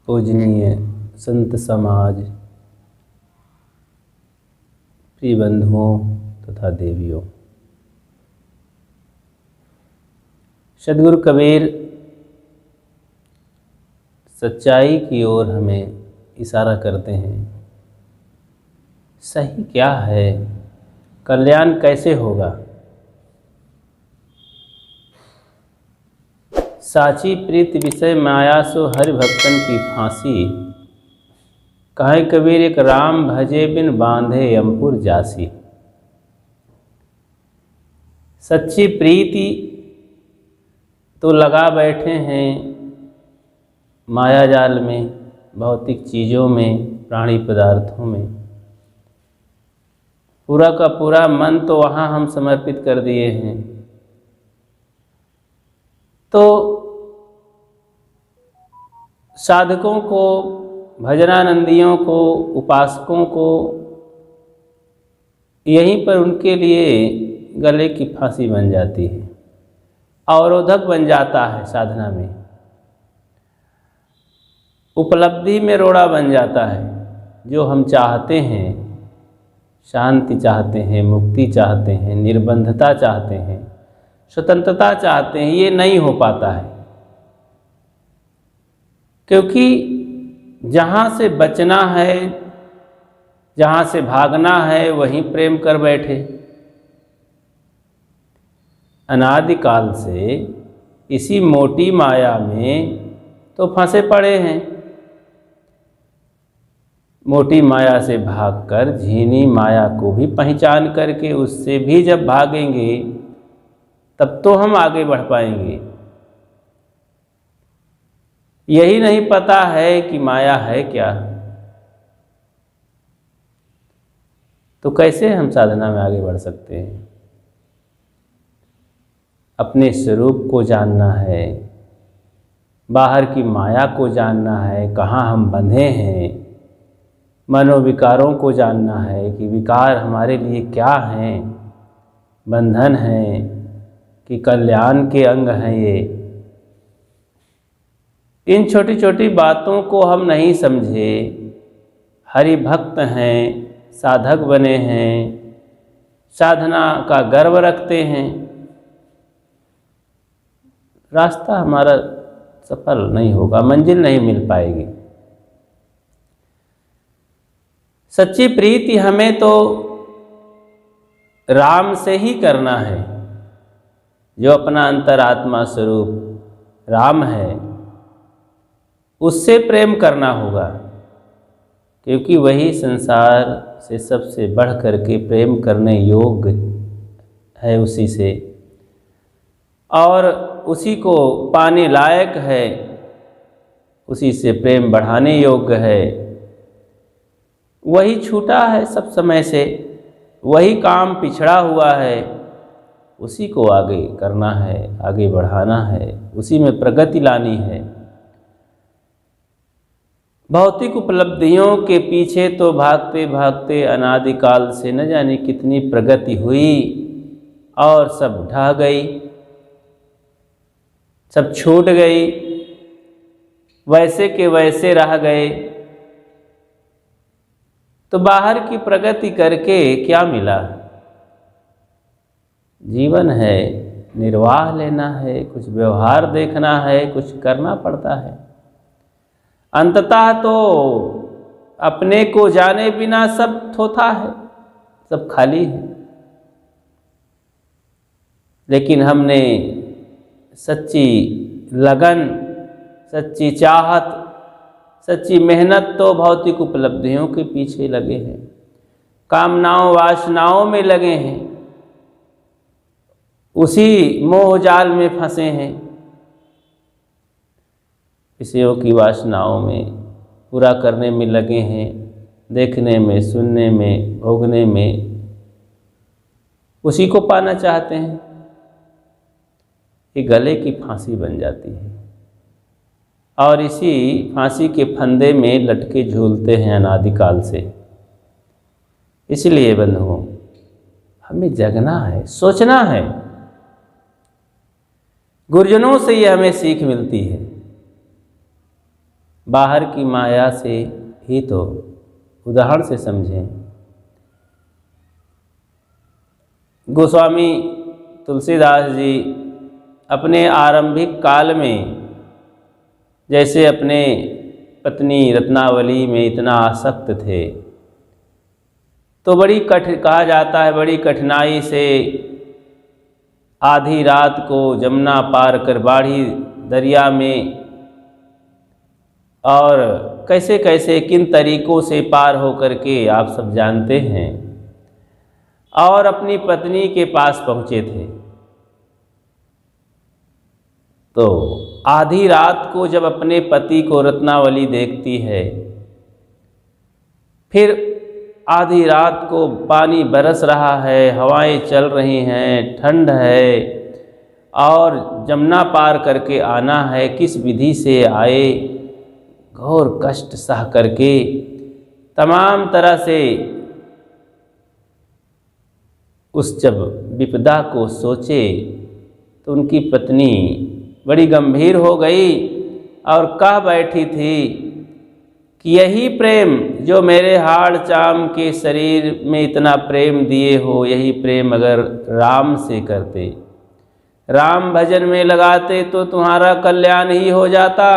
पूजनीय संत समाज, प्रिय बंधुओं तथा देवियों, सद्गुरु कबीर सच्चाई की ओर हमें इशारा करते हैं। सही क्या है, कल्याण कैसे होगा। साची प्रीत विषय माया सो हरि भक्तन की फांसी। कहे कबीर एक राम भजे बिन बांधे यमपुर जासी। सच्ची प्रीति तो लगा बैठे हैं माया जाल में, भौतिक चीज़ों में, प्राणी पदार्थों में। पूरा का पूरा मन तो वहाँ हम समर्पित कर दिए हैं। तो साधकों को, भजनानंदियों को, उपासकों को यहीं पर उनके लिए गले की फांसी बन जाती है, अवरोधक बन जाता है साधना में, उपलब्धि में रोड़ा बन जाता है। जो हम चाहते हैं, शांति चाहते हैं, मुक्ति चाहते हैं, निर्बंधता चाहते हैं, स्वतंत्रता चाहते हैं, ये नहीं हो पाता है। क्योंकि जहाँ से बचना है, जहाँ से भागना है, वहीं प्रेम कर बैठे। अनादिकाल से इसी मोटी माया में तो फंसे पड़े हैं। मोटी माया से भागकर झीनी माया को भी पहचान करके उससे भी जब भागेंगे तब तो हम आगे बढ़ पाएंगे। यही नहीं पता है कि माया है क्या, तो कैसे हम साधना में आगे बढ़ सकते हैं। अपने स्वरूप को जानना है, बाहर की माया को जानना है, कहाँ हम बंधे हैं, मनोविकारों को जानना है कि विकार हमारे लिए क्या हैं, बंधन हैं कि कल्याण के अंग हैं। ये इन छोटी छोटी बातों को हम नहीं समझे, हरि भक्त हैं, साधक बने हैं, साधना का गर्व रखते हैं, रास्ता हमारा सफल नहीं होगा, मंजिल नहीं मिल पाएगी। सच्ची प्रीति हमें तो राम से ही करना है। जो अपना अंतरात्मा स्वरूप राम है, उससे प्रेम करना होगा, क्योंकि वही संसार से सबसे बढ़ करके प्रेम करने योग्य है उसी से, और उसी को पाने लायक है, उसी से प्रेम बढ़ाने योग्य है। वही छूटा है सब समय से, वही काम पिछड़ा हुआ है, उसी को आगे करना है, आगे बढ़ाना है, उसी में प्रगति लानी है। भौतिक उपलब्धियों के पीछे तो भागते भागते अनादिकाल से न जाने कितनी प्रगति हुई और सब ढह गई, सब छूट गई, वैसे के वैसे रह गए। तो बाहर की प्रगति करके क्या मिला। जीवन है, निर्वाह लेना है, कुछ व्यवहार देखना है, कुछ करना पड़ता है। अंततः तो अपने को जाने बिना सब थोथा है, सब खाली है। लेकिन हमने सच्ची लगन, सच्ची चाहत, सच्ची मेहनत तो भौतिक उपलब्धियों के पीछे लगे हैं, कामनाओं वासनाओं में लगे हैं, उसी मोह जाल में फंसे हैं, विषयों की वासनाओं में पूरा करने में लगे हैं, देखने में, सुनने में, भोगने में, उसी को पाना चाहते हैं। ये गले की फांसी बन जाती है और इसी फांसी के फंदे में लटके झूलते हैं अनादिकाल से। इसलिए बंधुओं, हमें जगना है, सोचना है। गुरुजनों से ये हमें सीख मिलती है। बाहर की माया से ही तो उदाहरण से समझें। गोस्वामी तुलसीदास जी अपने आरंभिक काल में जैसे अपने पत्नी रत्नावली में इतना आसक्त थे, तो कहा जाता है बड़ी कठिनाई से आधी रात को जमुना पार कर बाढ़ी दरिया में, और कैसे कैसे किन तरीकों से पार होकर के आप सब जानते हैं, और अपनी पत्नी के पास पहुँचे थे। तो आधी रात को जब अपने पति को रत्नावली देखती है, फिर आधी रात को पानी बरस रहा है, हवाएं चल रही हैं, ठंड है, और जमुना पार करके आना है, किस विधि से आए, घोर कष्ट सह करके तमाम तरह से उस जब विपदा को सोचे तो उनकी पत्नी बड़ी गंभीर हो गई और कह बैठी थी कि यही प्रेम जो मेरे हाड़ चाम के शरीर में इतना प्रेम दिए हो, यही प्रेम अगर राम से करते, राम भजन में लगाते तो तुम्हारा कल्याण ही हो जाता।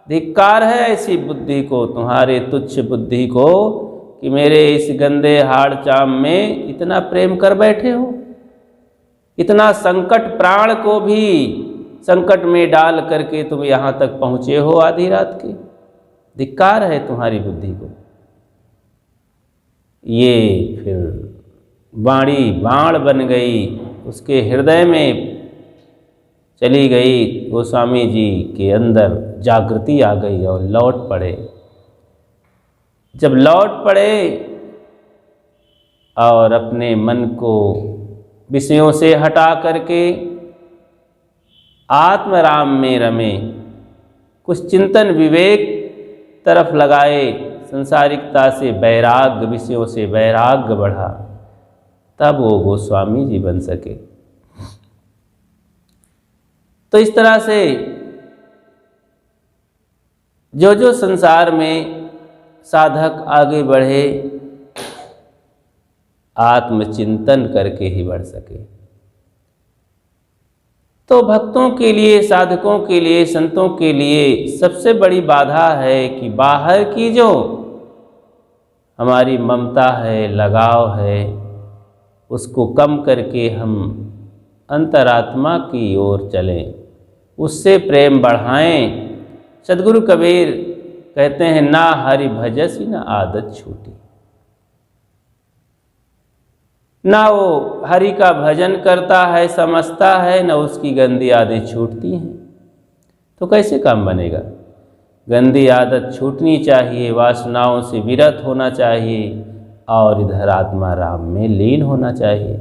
धिक्कार है ऐसी बुद्धि को, तुम्हारे तुच्छ बुद्धि को, कि मेरे इस गंदे हाड़ चाम में इतना प्रेम कर बैठे हो, इतना संकट प्राण को भी संकट में डाल करके तुम यहाँ तक पहुँचे हो आधी रात के। धिक्कार है तुम्हारी बुद्धि को। ये फिर बाणी बाण बन गई, उसके हृदय में चली गई। गोस्वामी जी के अंदर जागृति आ गई और लौट पड़े। जब लौट पड़े और अपने मन को विषयों से हटा करके आत्मराम में रमे, कुछ चिंतन विवेक तरफ लगाए, संसारिकता से वैराग्य, विषयों से वैराग्य बढ़ा, तब वो गोस्वामी जी बन सके। तो इस तरह से जो जो संसार में साधक आगे बढ़े, आत्मचिंतन करके ही बढ़ सके। तो भक्तों के लिए, साधकों के लिए, संतों के लिए सबसे बड़ी बाधा है कि बाहर की जो हमारी ममता है, लगाव है, उसको कम करके हम अंतरात्मा की ओर चलें, उससे प्रेम बढ़ाएं। सद्गुरु कबीर कहते हैं, ना हरि भजसी ना आदत छूटी। ना वो हरि का भजन करता है, समझता है, ना उसकी गंदी आदतें छूटती हैं। तो कैसे काम बनेगा? गंदी आदत छूटनी चाहिए, वासनाओं से विरत होना चाहिए, और इधर आत्मा राम में लीन होना चाहिए।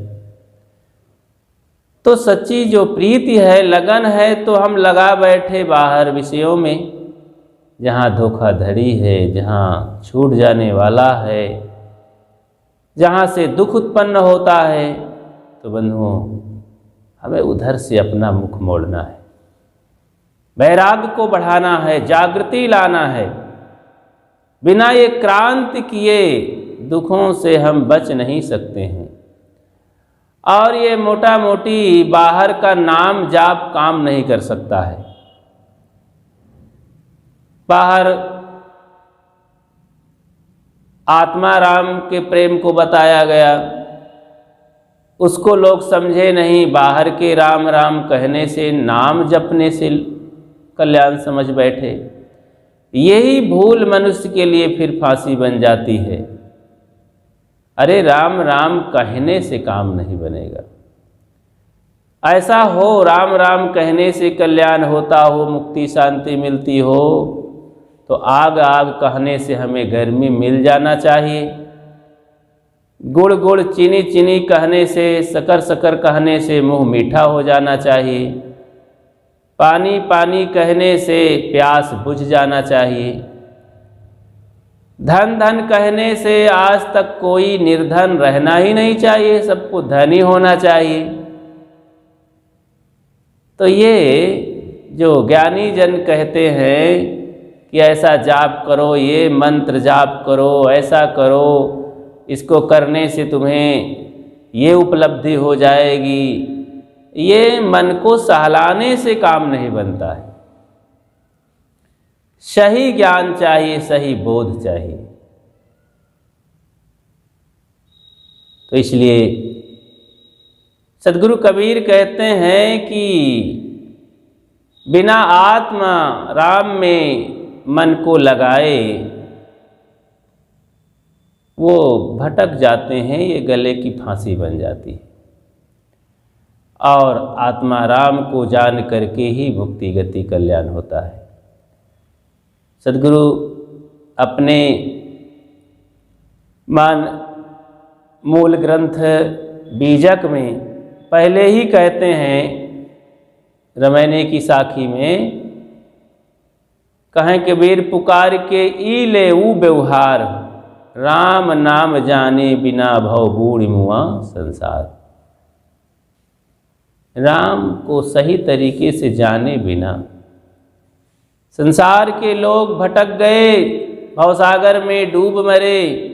तो सच्ची जो प्रीति है, लगन है, तो हम लगा बैठे बाहर विषयों में, जहाँ धोखाधड़ी है, जहाँ छूट जाने वाला है, जहाँ से दुख उत्पन्न होता है, तो बंधुओं हमें उधर से अपना मुख मोड़ना है, वैराग्य को बढ़ाना है, जागृति लाना है। बिना ये क्रांति किए दुखों से हम बच नहीं सकते हैं। और ये मोटा मोटी बाहर का नाम जाप काम नहीं कर सकता है। बाहर आत्मा राम के प्रेम को बताया गया, उसको लोग समझे नहीं। बाहर के राम राम कहने से, नाम जपने से कल्याण समझ बैठे। यही भूल मनुष्य के लिए फिर फांसी बन जाती है। अरे राम राम कहने से काम नहीं बनेगा। ऐसा हो राम राम कहने से कल्याण होता हो, मुक्ति शांति मिलती हो, तो आग आग कहने से हमें गर्मी मिल जाना चाहिए। गुड़ गुड़ चीनी चीनी कहने से, शकर शकर कहने से मुंह मीठा हो जाना चाहिए। पानी पानी कहने से प्यास बुझ जाना चाहिए। धन धन कहने से आज तक कोई निर्धन रहना ही नहीं चाहिए, सबको धनी होना चाहिए। तो ये जो ज्ञानी जन कहते हैं कि ऐसा जाप करो, ये मंत्र जाप करो, ऐसा करो, इसको करने से तुम्हें ये उपलब्धि हो जाएगी। ये मन को सहलाने से काम नहीं बनता है। सही ज्ञान चाहिए, सही बोध चाहिए। तो इसलिए सद्गुरु कबीर कहते हैं कि बिना आत्मा राम में मन को लगाए वो भटक जाते हैं, ये गले की फांसी बन जाती है। और आत्मा राम को जान करके ही मुक्ति गति कल्याण होता है। सद्गुरु अपने मूल ग्रंथ बीजक में पहले ही कहते हैं, रमैने की साखी में कहें कबीर पुकार के ई ले ऊ व्यवहार, राम नाम जाने बिना भव बूढ़ मुआ संसार। राम को सही तरीके से जाने बिना संसार के लोग भटक गए, भवसागर में डूब मरे।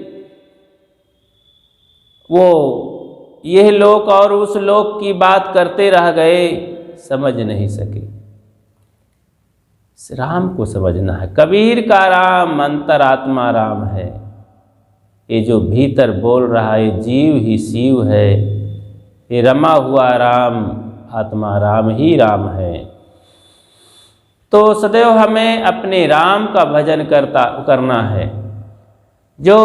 वो यह लोक और उस लोक की बात करते रह गए, समझ नहीं सके। राम को समझना है। कबीर का राम अंतरात्मा राम है। ये जो भीतर बोल रहा है जीव ही शिव है। ये रमा हुआ राम आत्मा राम ही राम है। तो सदैव हमें अपने राम का भजन करना है। जो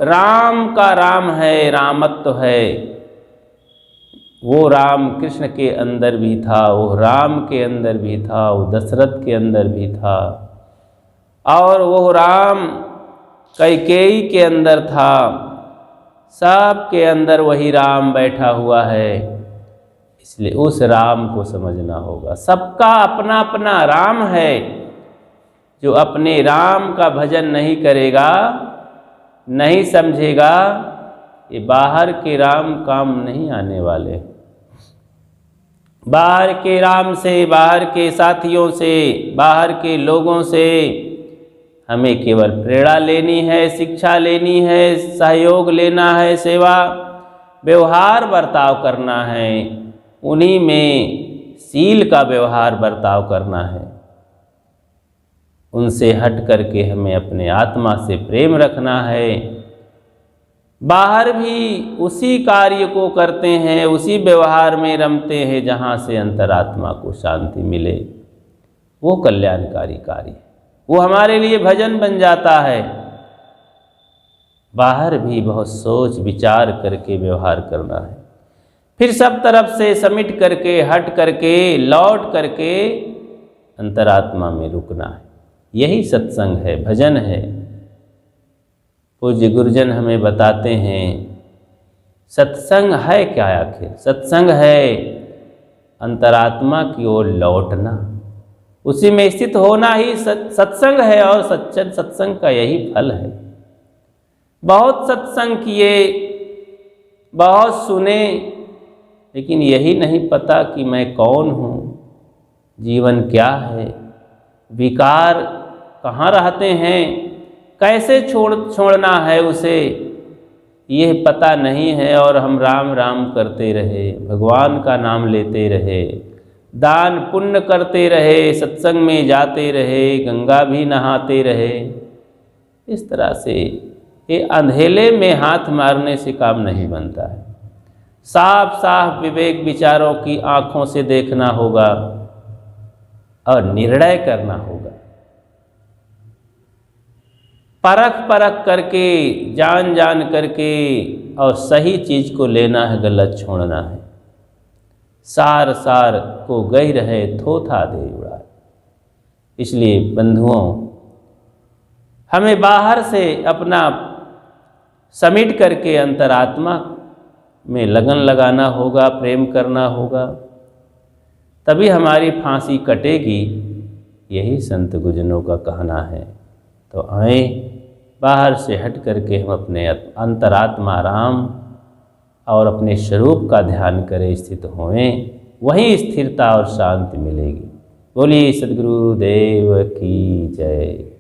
राम का राम है, रामत्व है, वो राम कृष्ण के अंदर भी था, वो राम के अंदर भी था, वो दशरथ के अंदर भी था, और वो राम कैकेयी के अंदर था। सब के अंदर वही राम बैठा हुआ है। इसलिए उस राम को समझना होगा। सबका अपना अपना राम है। जो अपने राम का भजन नहीं करेगा, नहीं समझेगा, ये बाहर के राम काम नहीं आने वाले। बाहर के राम से, बाहर के साथियों से, बाहर के लोगों से हमें केवल प्रेरणा लेनी है, शिक्षा लेनी है, सहयोग लेना है, सेवा व्यवहार बर्ताव करना है। उन्हीं में सील का व्यवहार बर्ताव करना है। उनसे हट करके हमें अपने आत्मा से प्रेम रखना है। बाहर भी उसी कार्य को करते हैं, उसी व्यवहार में रमते हैं जहाँ से अंतरात्मा को शांति मिले। वो कल्याणकारी कार्य है, वो हमारे लिए भजन बन जाता है। बाहर भी बहुत सोच विचार करके व्यवहार करना है। फिर सब तरफ से समिट करके, हट करके, लौट करके अंतरात्मा में रुकना है। यही सत्संग है, भजन है। पूज्य गुरुजन हमें बताते हैं सत्संग है क्या आखिर? सत्संग है अंतरात्मा की ओर लौटना, उसी में स्थित होना ही सत्संग है। और सत्संग का यही फल है। बहुत सत्संग किए, बहुत सुने, लेकिन यही नहीं पता कि मैं कौन हूँ, जीवन क्या है, विकार कहाँ रहते हैं, कैसे छोड़ना है उसे, यह पता नहीं है। और हम राम राम करते रहे, भगवान का नाम लेते रहे, दान पुण्य करते रहे, सत्संग में जाते रहे, गंगा भी नहाते रहे। इस तरह से ये अंधेले में हाथ मारने से काम नहीं बनता है। साफ साफ विवेक विचारों की आँखों से देखना होगा और निर्णय करना होगा। परख करके, जान करके, और सही चीज़ को लेना है, गलत छोड़ना है। सार को गई रहे थोथा दे उड़ा। इसलिए बंधुओं, हमें बाहर से अपना समिट करके अंतरात्मा में लगन लगाना होगा, प्रेम करना होगा, तभी हमारी फांसी कटेगी। यही संत गुजनों का कहना है। तो आए, बाहर से हट करके हम अपने अंतरात्मा राम और अपने स्वरूप का ध्यान करें, स्थित होएं, वहीं स्थिरता और शांति मिलेगी। बोलिए सद्गुरुदेव की जय।